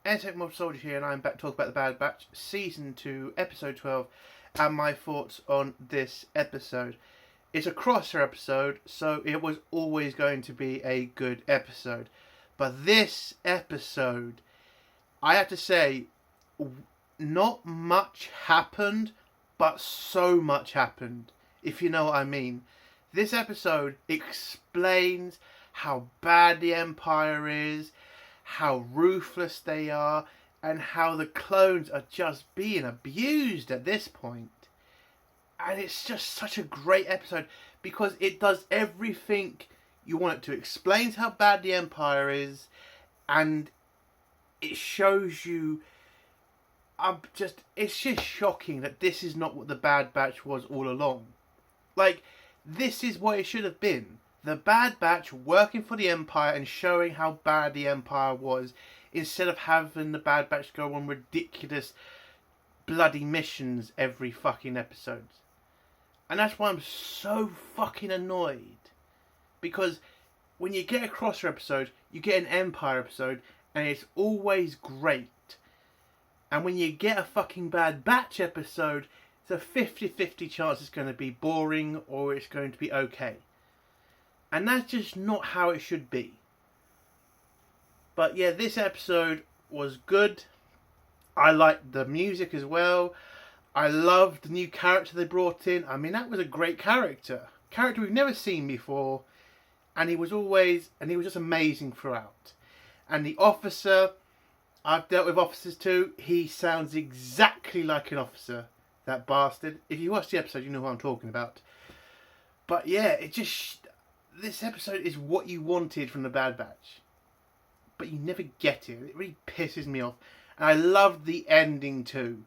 Airtech Mob Soldier here, and I'm back to talk about The Bad Batch, Season 2, Episode 12, and my thoughts on this episode. It's a Crosshair episode, so it was always going to be a good episode. But this episode, I have to say, not much happened, but so much happened, if you know what I mean. This episode explains how bad the Empire is, how ruthless they are, and how the clones are just being abused at this point. And it's just such a great episode because it does everything you want it to. It explains how bad the Empire is, and it shows you it's just shocking that this is not what the Bad Batch was all along. Like, this is what it should have been. The Bad Batch working for the Empire and showing how bad the Empire was, instead of having the Bad Batch go on ridiculous bloody missions every fucking episode. And that's why I'm so fucking annoyed. Because when you get a Crosshair episode, you get an Empire episode, and it's always great. And when you get a fucking Bad Batch episode, it's a 50-50 chance it's going to be boring or it's going to be okay. And that's just not how it should be. But yeah, this episode was good. I liked the music as well. I loved the new character they brought in. I mean, that was a great character. Character we've never seen before. And he was just amazing throughout. And the officer, I've dealt with officers too. He sounds exactly like an officer. That bastard. If you watch the episode, you know who I'm talking about. But yeah, this episode is what you wanted from the Bad Batch. But you never get it. It really pisses me off. And I loved the ending too.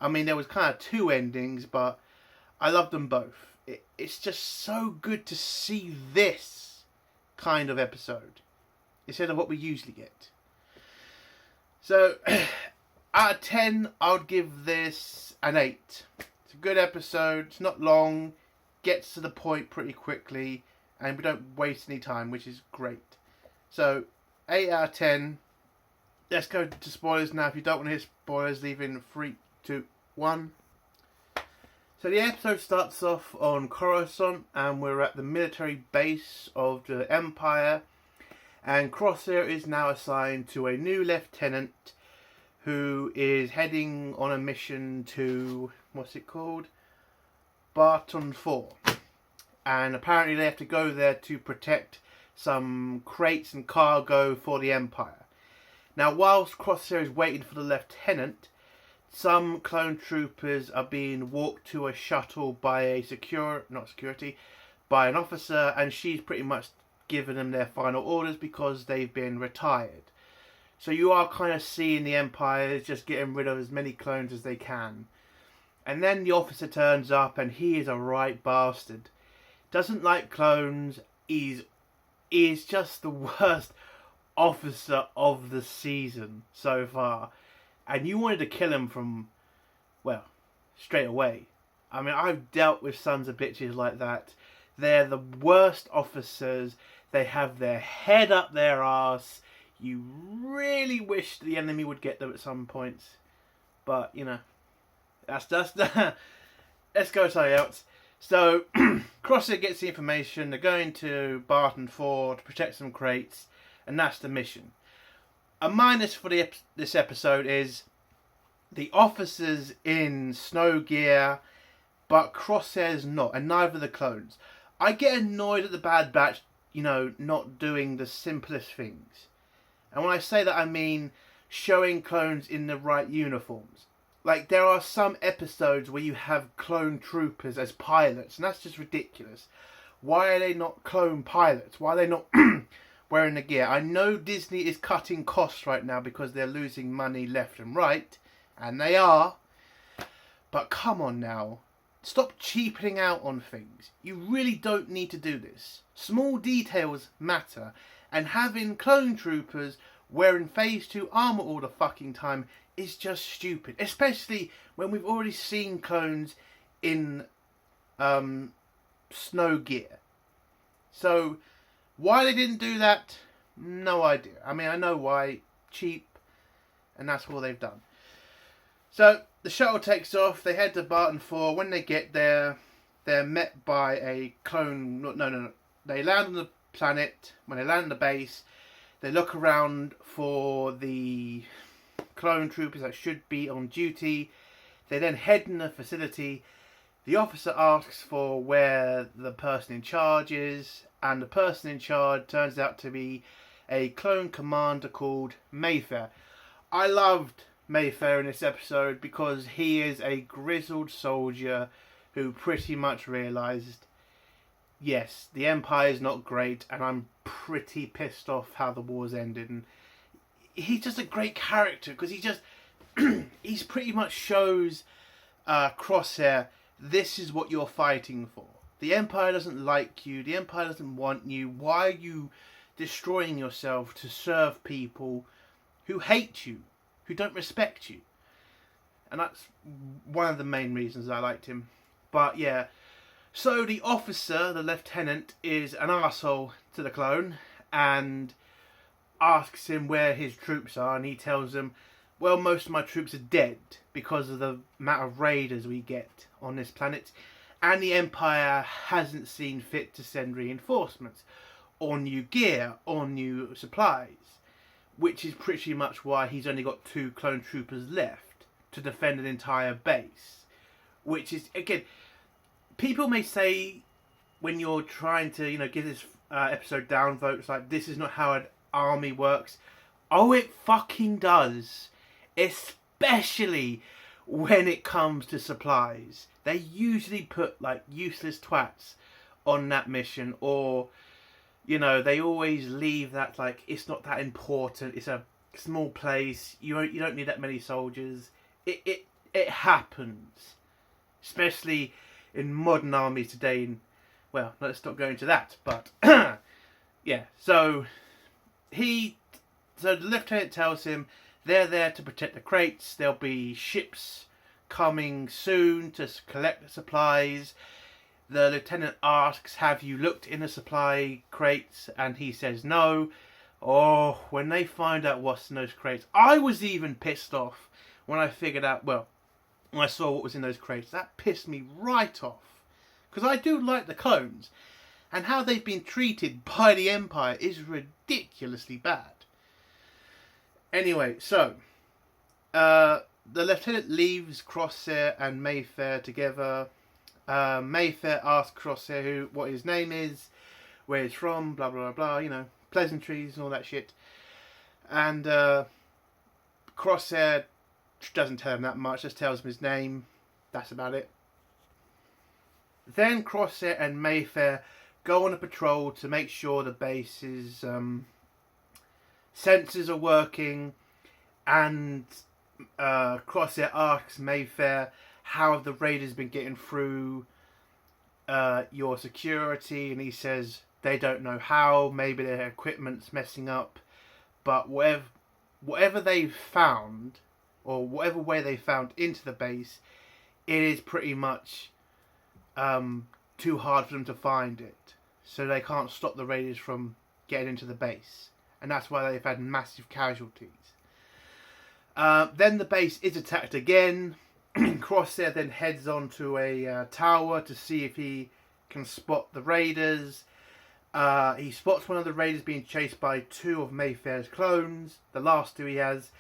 I mean, there was kind of two endings, but I loved them both. It's just so good to see this kind of episode instead of what we usually get. So, out of 10, I would give this an 8. It's a good episode. It's not long. Gets to the point pretty quickly. And we don't waste any time, which is great. So, 8 out of 10. Let's go to spoilers now. If you don't want to hear spoilers, leave in 3, 2, 1. So the episode starts off on Coruscant, and we're at the military base of the Empire. And Crosshair is now assigned to a new lieutenant who is heading on a mission to, what's it called? Barton 4. And apparently they have to go there to protect some crates and cargo for the Empire. Now, whilst Crosshair is waiting for the lieutenant, some clone troopers are being walked to a shuttle by by an officer, and she's pretty much given them their final orders because they've been retired. So you are kind of seeing the Empire just getting rid of as many clones as they can. And then the officer turns up, and he is a right bastard. Doesn't like clones. Is just the worst officer of the season so far. And you wanted to kill him from, well, straight away. I mean, I've dealt with sons of bitches like that. They're the worst officers. They have their head up their arse. You really wish the enemy would get them at some points. But, you know, that's just... Let's go something else. So, Crosshair gets the information. They're going to Barton 4 to protect some crates. And that's the mission. A minus for this episode is the officers in snow gear, but Crosshair's not, and neither the clones. I get annoyed at the Bad Batch, not doing the simplest things. And when I say that, I mean showing clones in the right uniforms. Like, there are some episodes where you have clone troopers as pilots, and that's just ridiculous. Why are they not clone pilots? Why are they not wearing the gear? I know Disney is cutting costs right now because they're losing money left and right, and they are. But come on now. Stop cheapening out on things. You really don't need to do this. Small details matter, and having clone troopers wearing Phase 2 armour all the fucking time is just stupid. Especially when we've already seen clones in snow gear. So, why they didn't do that, no idea. I mean, I know why. Cheap. And that's all they've done. So the shuttle takes off. They head to Barton 4. When they get there, they're met by a clone. No. They land on the planet. When they land on the base, they look around for the clone troopers that should be on duty. They then head in the facility. The officer asks for where the person in charge is, and the person in charge turns out to be a clone commander called Mayfair. I loved Mayfair in this episode because he is a grizzled soldier who pretty much realised, yes, the Empire is not great, and I'm pretty pissed off how the war's ended. And he's just a great character because he's pretty much shows Crosshair, this is what you're fighting for. The Empire doesn't like you. The Empire doesn't want you. Why are you destroying yourself to serve people who hate you, who don't respect you? And that's one of the main reasons I liked him. But yeah, so the officer, the lieutenant, is an arsehole to the clone and asks him where his troops are, and he tells him, well, most of my troops are dead because of the amount of raiders we get on this planet, and the Empire hasn't seen fit to send reinforcements or new gear or new supplies, which is pretty much why he's only got 2 clone troopers left to defend an entire base. Which is, again, people may say when you're trying to, give this episode downvotes, like, this is not how an army works. Oh, it fucking does. Especially when it comes to supplies. They usually put, like, useless twats on that mission, or, they always leave that, like, it's not that important, it's a small place, you don't need that many soldiers. It happens. Especially in modern armies today. Well, let's not go into that, but yeah. So the lieutenant tells him they're there to protect the crates. There'll be ships coming soon to collect the supplies. The lieutenant asks, have you looked in the supply crates? And he says no. Oh, when they find out what's in those crates. I was even pissed off when I figured out, when I saw what was in those crates. That pissed me right off. Because I do like the clones. And how they've been treated by the Empire is ridiculously bad. Anyway, so the lieutenant leaves Crosshair and Mayfair together. Mayfair asks Crosshair what his name is, where he's from, blah, blah, blah, pleasantries and all that shit. And Crosshair doesn't tell him that much, just tells him his name. That's about it. Then Crosshair and Mayfair go on a patrol to make sure the base's sensors are working, and Crosshair asks Mayfair, how have the raiders been getting through your security? And he says they don't know how, maybe their equipment's messing up, but whatever they've found, or whatever way they found into the base, it is pretty much too hard for them to find it. So they can't stop the raiders from getting into the base. And that's why they've had massive casualties. Then the base is attacked again. Crosshair then heads on to a tower to see if he can spot the raiders. He spots one of the raiders being chased by 2 of Mayfair's clones. The last 2 he has.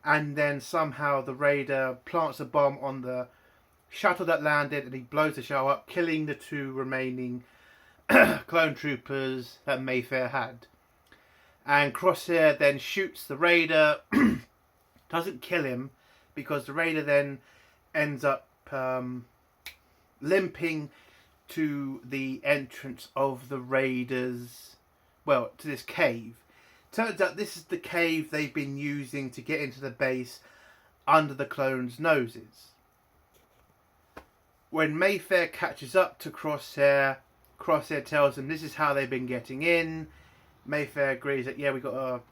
And then somehow the raider plants a bomb on the shuttle that landed, and he blows the shuttle up, killing the 2 remaining clone troopers that Mayfair had. And Crosshair then shoots the raider. Doesn't kill him, because the raider then ends up limping to the entrance of the raiders, to this cave. Turns out this is the cave they've been using to get into the base under the clones' noses. When Mayfair catches up to Crosshair, Crosshair tells him this is how they've been getting in. Mayfair agrees that, we got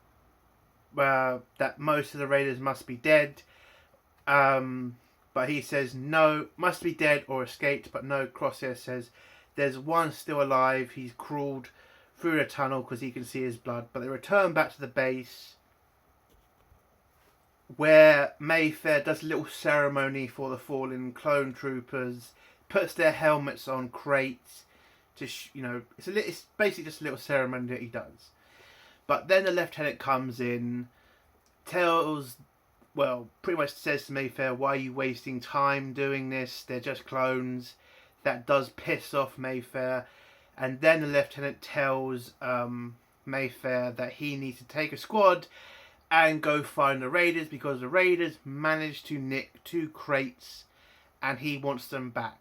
that most of the raiders must be dead. But he says no, must be dead or escaped. But no, Crosshair says there's one still alive. He's crawled through the tunnel because he can see his blood. But they return back to the base where Mayfair does a little ceremony for the fallen clone troopers, puts their helmets on crates. It's basically just a little ceremony that he does. But then the lieutenant comes in, pretty much says to Mayfair, why are you wasting time doing this? They're just clones. That does piss off Mayfair. And then the lieutenant tells Mayfair that he needs to take a squad and go find the raiders, because the raiders managed to nick 2 crates and he wants them back.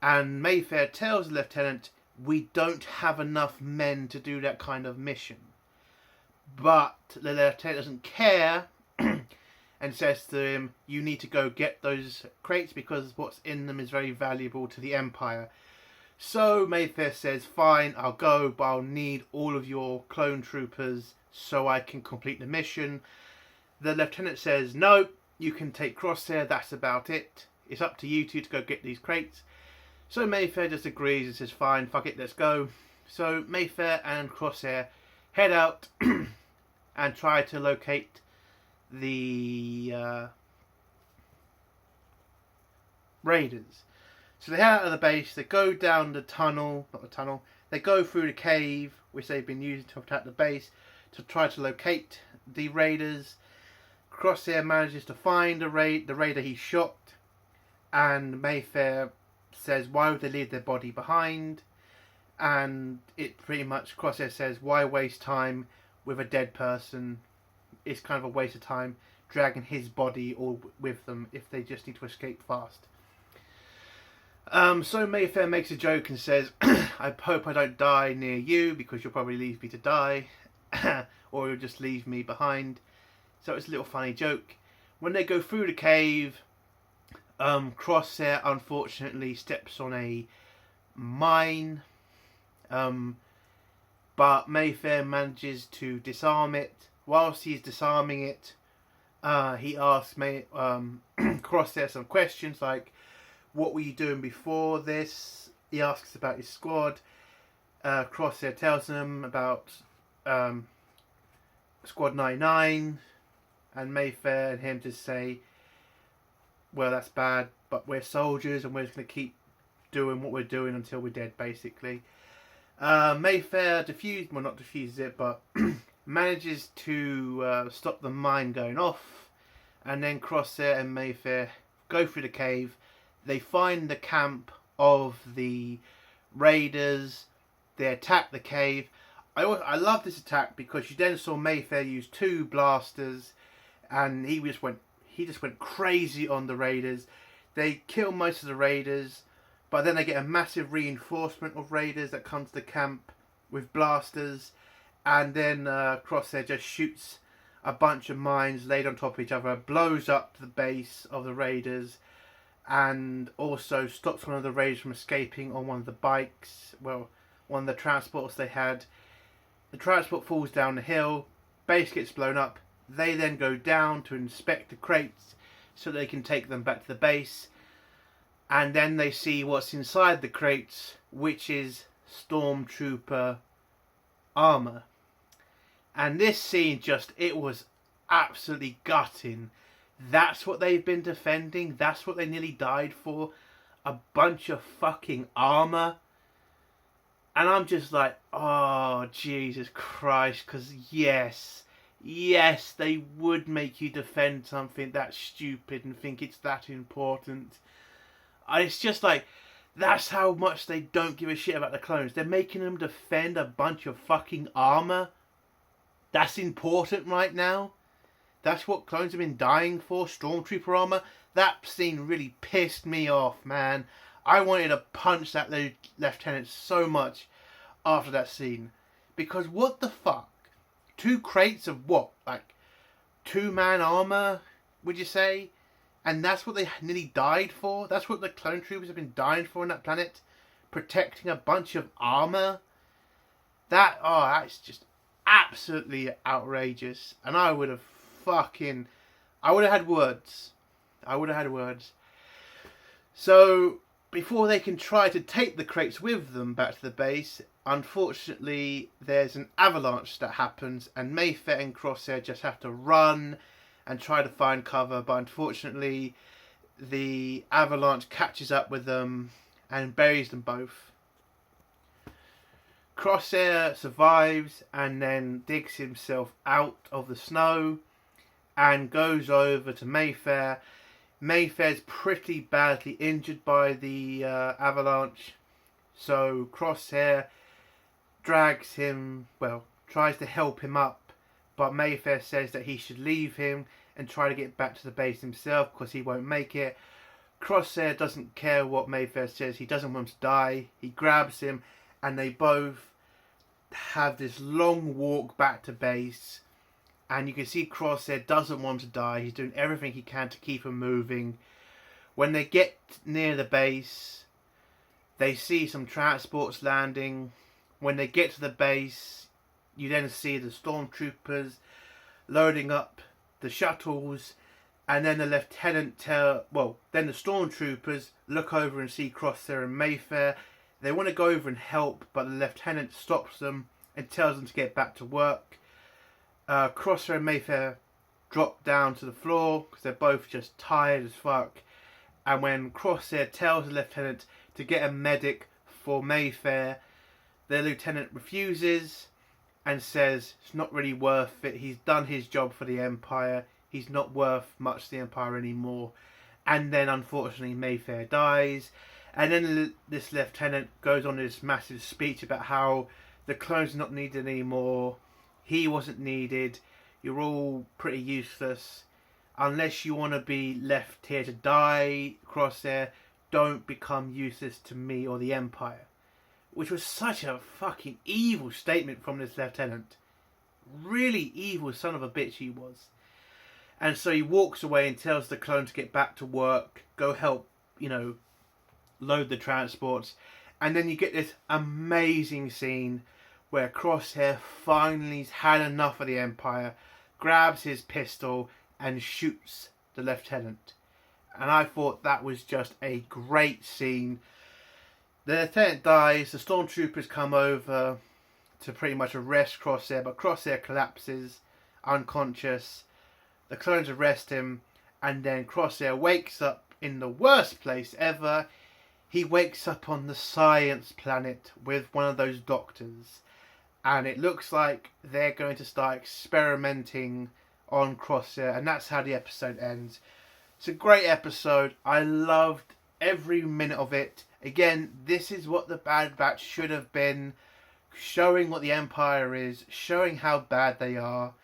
And Mayfair tells the lieutenant, we don't have enough men to do that kind of mission. But the lieutenant doesn't care and says to him, you need to go get those crates because what's in them is very valuable to the Empire. So Mayfair says, fine, I'll go, but I'll need all of your clone troopers so I can complete the mission. The lieutenant says, no, you can take Crosshair, that's about it. It's up to you two to go get these crates. So Mayfair just agrees and says, fine, fuck it, let's go. So Mayfair and Crosshair head out and try to locate the raiders. So they head out of the base, they go down the tunnel, they go through the cave, which they've been using to attack the base, to try to locate the raiders. Crosshair manages to find the raider he shot, and Mayfair says, why would they leave their body behind? And it pretty much, Crosshair says, why waste time with a dead person? It's kind of a waste of time dragging his body all with them if they just need to escape fast. So Mayfair makes a joke and says, I hope I don't die near you because you'll probably leave me to die or you'll just leave me behind. So it's a little funny joke. When they go through the cave, Crosshair unfortunately steps on a mine, but Mayfair manages to disarm it. Whilst he's disarming it, he asks Crosshair some questions like, what were you doing before this? He asks about his squad. Crosshair tells him about Squad 99, and Mayfair and him just say, well, that's bad, but we're soldiers and we're just going to keep doing what we're doing until we're dead, basically. Mayfair not defuses it, but manages to stop the mine going off, and then Crosshair and Mayfair go through the cave. They find the camp of the raiders. They attack the cave. I love this attack because you then saw Mayfair use 2 blasters, and he just went crazy on the raiders. They kill most of the raiders, but then they get a massive reinforcement of raiders that come to the camp with blasters, and then Crosshair just shoots a bunch of mines laid on top of each other, blows up the base of the raiders, and also stops one of the raiders from escaping on one of the bikes, one of the transports they had. The transport falls down the hill, base gets blown up. They then go down to inspect the crates so they can take them back to the base, and then they see what's inside the crates, which is Stormtrooper armour. And this scene it was absolutely gutting. That's what they've been defending. That's what they nearly died for. A bunch of fucking armour. And I'm just like, oh, Jesus Christ. Because yes, they would make you defend something that stupid and think it's that important. It's just like, that's how much they don't give a shit about the clones. They're making them defend a bunch of fucking armour. That's important right now. That's what clones have been dying for, Stormtrooper armour. That scene really pissed me off, man. I wanted to punch that lieutenant so much after that scene. Because what the fuck? 2 crates of what? Like 2-man armour, would you say? And that's what they nearly died for? That's what the clone troopers have been dying for on that planet? Protecting a bunch of armour? That's just absolutely outrageous. And I would have had words. So, before they can try to take the crates with them back to the base, unfortunately, there's an avalanche that happens, and Mayfair and Crosshair just have to run and try to find cover, but unfortunately the avalanche catches up with them and buries them both. Crosshair survives and then digs himself out of the snow and goes over to Mayfair. Mayfair's pretty badly injured by the avalanche, so Crosshair drags him, tries to help him up, but Mayfair says that he should leave him and try to get back to the base himself because he won't make it. Crosshair doesn't care what Mayfair says, he doesn't want him to die. He grabs him and they both have this long walk back to base, and you can see Crosshair doesn't want to die. He's doing everything he can to keep him moving. When they get near the base, they see some transports landing. When they get to the base, you then see the stormtroopers loading up the shuttles, and then the lieutenant then the stormtroopers look over and see Crosshair and Mayfair. They want to go over and help, but the lieutenant stops them and tells them to get back to work. Crosshair and Mayfair drop down to the floor because they're both just tired as fuck. And when Crosshair tells the lieutenant to get a medic for Mayfair, the lieutenant refuses and says it's not really worth it. He's done his job for the Empire. He's not worth much to the Empire anymore. And then unfortunately Mayfair dies. And then this lieutenant goes on this massive speech about how the clones are not needed anymore. He wasn't needed. You're all pretty useless. Unless you want to be left here to die, Crosshair, don't become useless to me or the Empire. Which was such a fucking evil statement from this lieutenant. Really evil son of a bitch he was. And so he walks away and tells the clone to get back to work, go help, load the transports. And then you get this amazing scene where Crosshair finally's had enough of the Empire, grabs his pistol and shoots the lieutenant. And I thought that was just a great scene. The lieutenant dies, the stormtroopers come over to pretty much arrest Crosshair, but Crosshair collapses, unconscious. The clones arrest him, and then Crosshair wakes up in the worst place ever. He wakes up on the science planet with one of those doctors. And it looks like they're going to start experimenting on Crosshair, and that's how the episode ends. It's a great episode. I loved every minute of it. Again, this is what the Bad Batch should have been. Showing what the Empire is. Showing how bad they are.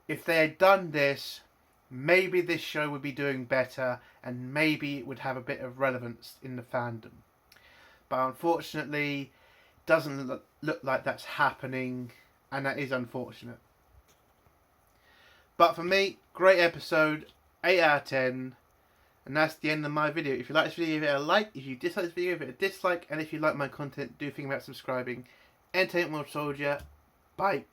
If they had done this, maybe this show would be doing better. And maybe it would have a bit of relevance in the fandom. But unfortunately, it doesn't look like that's happening. And that is unfortunate. But for me, great episode. 8 out of 10. And that's the end of my video. If you like this video, give it a like. If you dislike this video, give it a dislike. And if you like my content, do think about subscribing. Entertainment World Soldier. Bye.